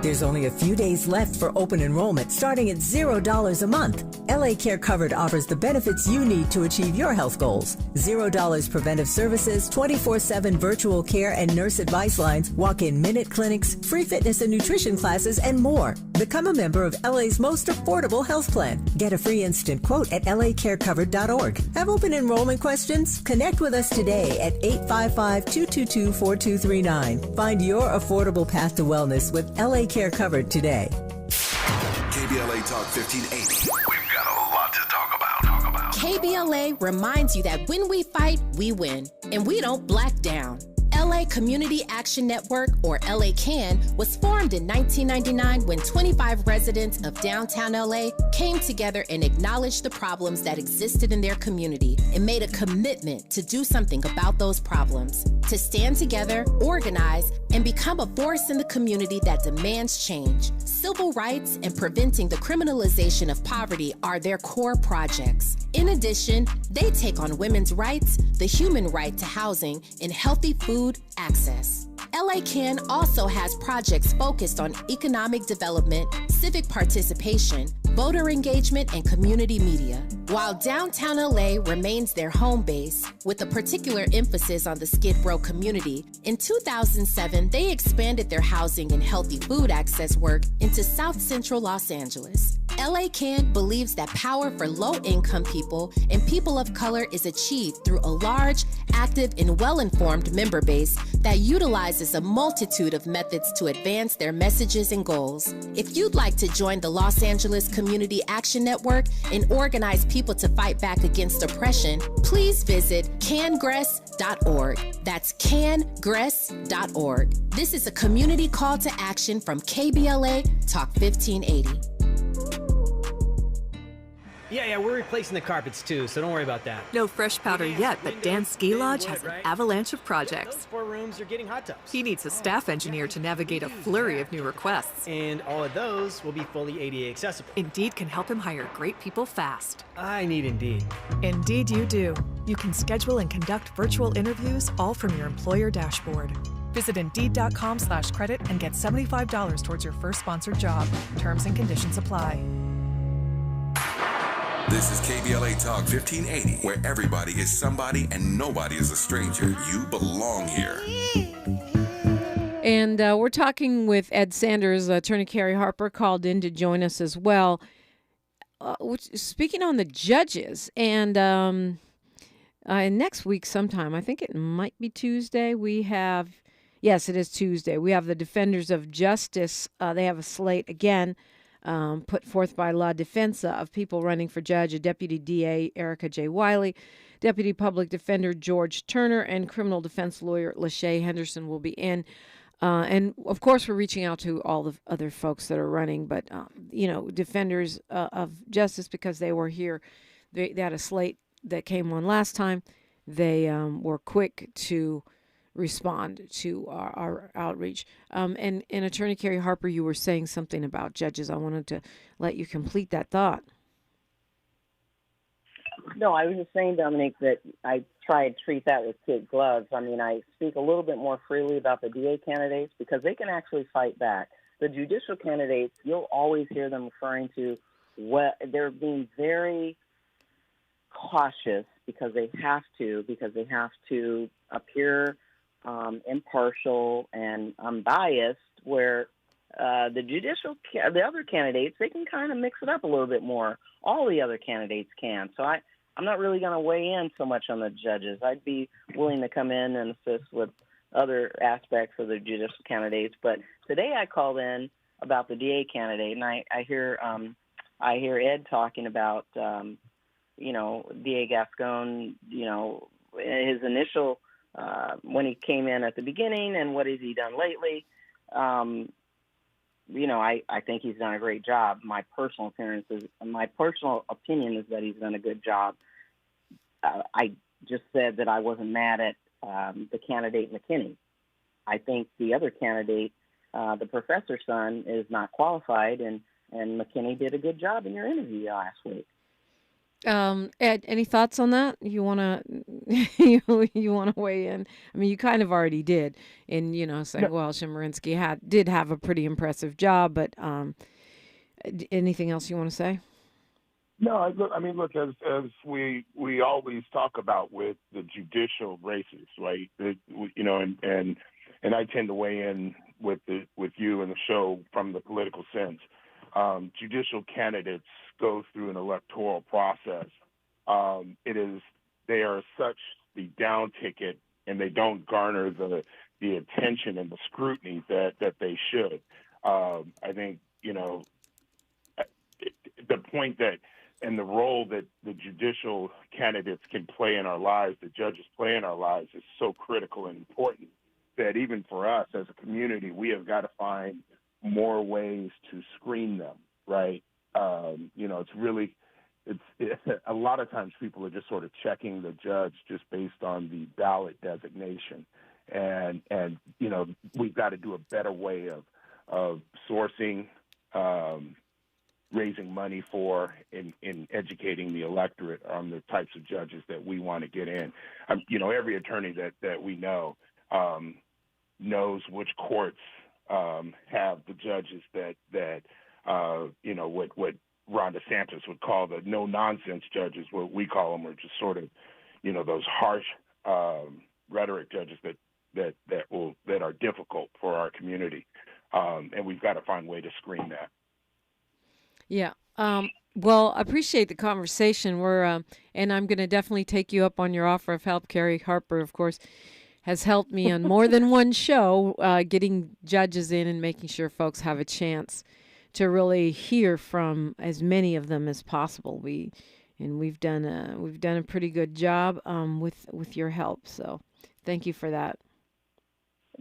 There's only a few days left for open enrollment, starting at $0 a month. LA Care Covered offers the benefits you need to achieve your health goals. $0 preventive services, 24/7 virtual care and nurse advice lines, walk-in minute clinics, free fitness and nutrition classes, and more. Become a member of LA's most affordable health plan. Get a free instant quote at lacarecovered.org. Have open enrollment questions? Connect with us today at 855-222-4239. Find your affordable path to wellness with LA Care Covered today. KBLA Talk 1580. We've got a lot to talk about. KBLA reminds you that when we fight, we win, and we don't black down. LA Community Action Network, or LA CAN, was formed in 1999 when 25 residents of downtown LA came together and acknowledged the problems that existed in their community and made a commitment to do something about those problems, to stand together, organize, and become a force in the community that demands change. Civil rights and preventing the criminalization of poverty are their core projects. In addition, they take on women's rights, the human right to housing, and healthy food access. LA CAN also has projects focused on economic development, civic participation, voter engagement, and community media. While downtown LA remains their home base, with a particular emphasis on the Skid Row community, in 2007 they expanded their housing and healthy food access work into South Central Los Angeles. LA CAN believes that power for low-income people and people of color is achieved through a large, active, and well-informed member base that utilizes a multitude of methods to advance their messages and goals. If you'd like to join the Los Angeles Community Action Network and organize people to fight back against oppression, please visit cangress.org. That's cangress.org. This is a community call to action from KBLA Talk 1580. Yeah, we're replacing the carpets too, so don't worry about that. No fresh powder yet, but Dan's ski lodge has an avalanche of projects. Those 4 rooms are getting hot tubs. He needs a staff engineer to navigate a flurry of new requests. And all of those will be fully ADA accessible. Indeed can help him hire great people fast. I need Indeed. Indeed you do. You can schedule and conduct virtual interviews all from your employer dashboard. Visit Indeed.com/credit and get $75 towards your first sponsored job. Terms and conditions apply. This is KBLA Talk 1580, where everybody is somebody and nobody is a stranger. You belong here. And we're talking with Ed Sanders. Attorney Carrie Harper called in to join us as well. Speaking on the judges, and next week sometime, I think it might be Tuesday, we have, yes, it is Tuesday, we have the Defenders of Justice. They have a slate again. Put forth by La Defensa of people running for judge, a Deputy DA, Erica J. Wiley, Deputy Public Defender, George Turner, and criminal defense lawyer, Lachey Henderson will be in. And, of course, we're reaching out to all the other folks that are running, but, defenders of justice, because they were here. They had a slate that came on last time. They were quick to respond to our outreach. And Attorney Carrie Harper, you were saying something about judges. I wanted to let you complete that thought. No, I was just saying, Dominique, that I try to treat that with kid gloves. I mean, I speak a little bit more freely about the DA candidates because they can actually fight back. The judicial candidates, you'll always hear them referring to what they're being very cautious because they have to appear impartial and unbiased, where the other candidates, they can kind of mix it up a little bit more. All the other candidates can. So I'm not really going to weigh in so much on the judges. I'd be willing to come in and assist with other aspects of the judicial candidates. But today I called in about the DA candidate, and I hear Ed talking about DA Gascon, his initial when he came in at the beginning and what has he done lately. I think he's done a great job. My personal opinion is that he's done a good job. I just said that I wasn't mad at the candidate McKinney. I think the other candidate, the professor's son, is not qualified, and McKinney did a good job in your interview last week. Ed, any thoughts on that? You wanna you wanna weigh in? I mean, you kind of already did in saying, well, Chemerinsky did have a pretty impressive job, but anything else you want to say? No, look, as we always talk about with the judicial races, right? And I tend to weigh in with you and the show from the political sense. Judicial candidates go through an electoral process. They are such the down ticket, and they don't garner the attention and the scrutiny that they should. I think the point that and the role that the judicial candidates can play in our lives, the judges play in our lives, is so critical and important. that even for us as a community, we have got to find more ways to screen them, right? It's a lot of times people are just sort of checking the judge just based on the ballot designation. And we've got to do a better way of sourcing, raising money for, in educating the electorate on the types of judges that we want to get in. Every attorney that we know knows which courts have the judges that what Ron DeSantis would call the no-nonsense judges. What we call them are just sort of, those harsh rhetoric judges that are difficult for our community, and we've got to find a way to screen that. Yeah. Well, I appreciate the conversation. And I'm going to definitely take you up on your offer of help. Carrie Harper, of course, has helped me on more than one show, getting judges in and making sure folks have a chance to really hear from as many of them as possible. We've done a pretty good job with your help. So thank you for that.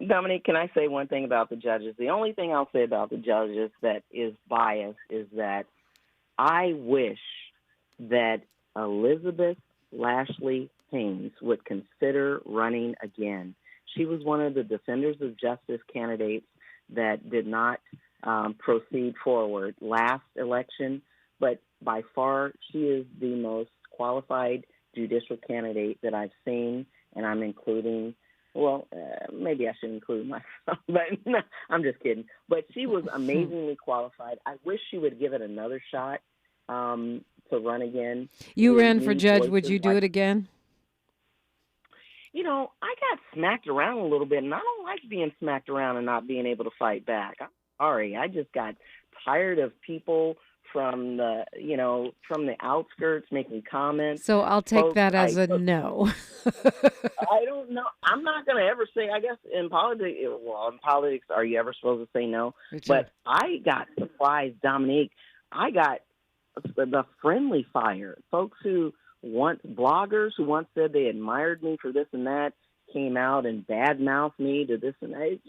Dominique, can I say one thing about the judges? The only thing I'll say about the judges that is biased is that I wish that Elizabeth Lashley Haynes would consider running again. She was one of the defenders of justice candidates that did not proceed forward last election, but by far she is the most qualified judicial candidate that I've seen, and I'm including, maybe I should include myself, but no, I'm just kidding. But she was amazingly qualified. I wish she would give it another shot to run again. You ran for judge. Would you do it again? I got smacked around a little bit, and I don't like being smacked around and not being able to fight back. I'm sorry. I just got tired of people from the outskirts making comments. So I'll take that as a no. I don't know. I'm not going to ever say, I guess in politics, are you ever supposed to say no? But I got surprised, Dominique. I got the friendly fire. Folks bloggers who once said they admired me for this and that came out and badmouthed me to this and that.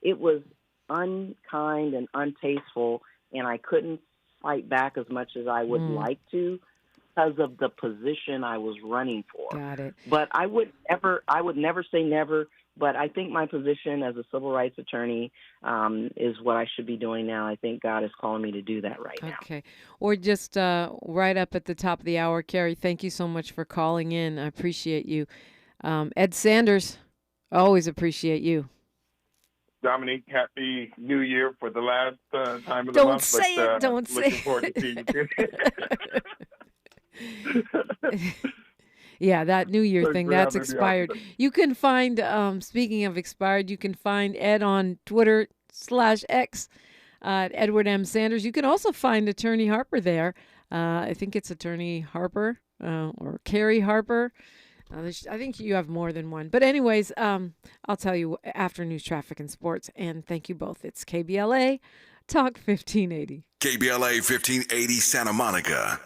It was unkind and untasteful, and I couldn't fight back as much as I would like to because of the position I was running for. Got it. But I would never say never, but I think my position as a civil rights attorney is what I should be doing now. I think God is calling me to do that right now. Okay. Or just right up at the top of the hour, Carrie, thank you so much for calling in. I appreciate you. Ed Sanders, always appreciate you. Dominique, happy New Year for the last time of the Don't month. say it. Don't say looking forward to seeing you. Yeah, that New Year thing, that's expired. You can find, speaking of expired, you can find Ed on Twitter/X, Edward M. Sanders. You can also find Attorney Harper there. I think it's Attorney Harper or Carrie Harper. I think you have more than one. But anyways, I'll tell you after news, traffic, and sports. And thank you both. It's KBLA Talk 1580. KBLA 1580 Santa Monica.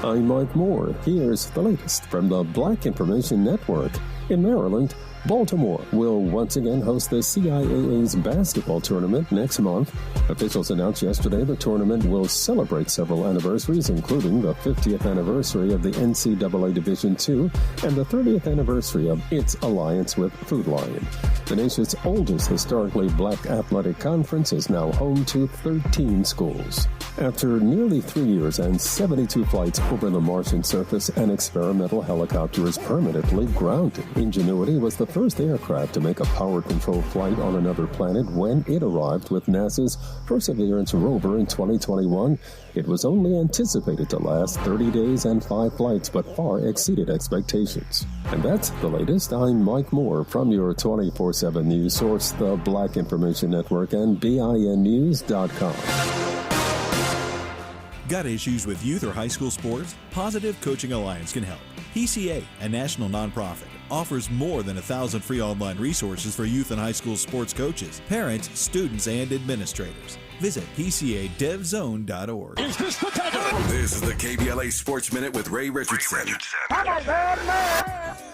I'm Mike Moore. Here's the latest from the Black Information Network. In Maryland, Baltimore will once again host the CIAA's basketball tournament next month. Officials announced yesterday the tournament will celebrate several anniversaries, including the 50th anniversary of the NCAA Division II and the 30th anniversary of its alliance with Food Lion. The nation's oldest historically black athletic conference is now home to 13 schools. After nearly 3 years and 72 flights over the Martian surface, an experimental helicopter is permanently grounded. Ingenuity was the first aircraft to make a power-controlled flight on another planet when it arrived with NASA's Perseverance rover in 2021. It was only anticipated to last 30 days and 5 flights, but far exceeded expectations. And that's the latest. I'm Mike Moore from your 24/7 news source, the Black Information Network, and BINnews.com. Got issues with youth or high school sports? Positive Coaching Alliance can help. PCA, a national nonprofit, offers more than 1,000 free online resources for youth and high school sports coaches, parents, students, and administrators. Visit PCADevZone.org. This is the KBLA Sports Minute with Ray Richardson.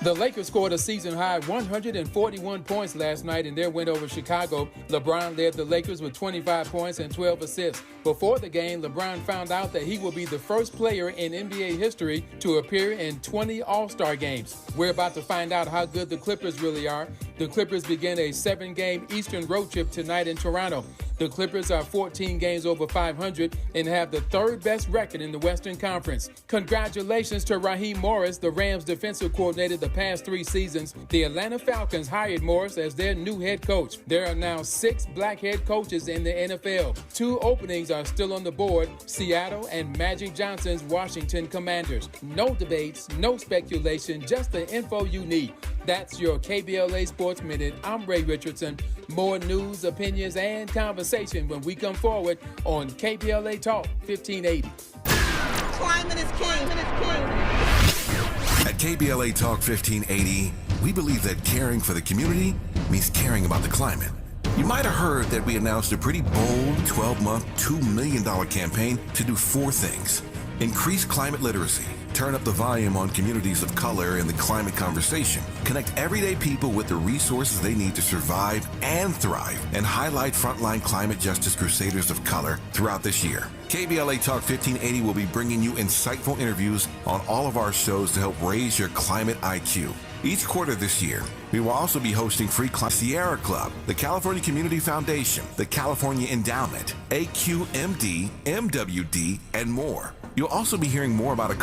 The Lakers scored a season-high 141 points last night in their win over Chicago. LeBron led the Lakers with 25 points and 12 assists. Before the game, LeBron found out that he will be the first player in NBA history to appear in 20 All-Star games. We're about to find out how good the Clippers really are. The Clippers begin a 7-game Eastern road trip tonight in Toronto. The Clippers are 14 games over 500 and have the third best record in the Western Conference. Congratulations to Raheem Morris, the Rams defensive coordinator the past 3 seasons. The Atlanta Falcons hired Morris as their new head coach. There are now 6 black head coaches in the NFL. 2 openings are still on the board, Seattle and Magic Johnson's Washington Commanders. No debates, no speculation, just the info you need. That's your KBLA Sports Minute. I'm Ray Richardson. More news, opinions, and conversation when we come forward on KBLA Talk 1580. Climate is king. At KBLA Talk 1580, we believe that caring for the community means caring about the climate. You might have heard that we announced a pretty bold 12-month, $2 million campaign to do 4 things. Increase climate literacy, turn up the volume on communities of color in the climate conversation, connect everyday people with the resources they need to survive and thrive, and highlight frontline climate justice crusaders of color throughout this year. KBLA Talk 1580 will be bringing you insightful interviews on all of our shows to help raise your climate IQ. Each quarter this year, we will also be hosting free Sierra Club, the California Community Foundation, the California Endowment, AQMD, MWD, and more. You'll also be hearing more about a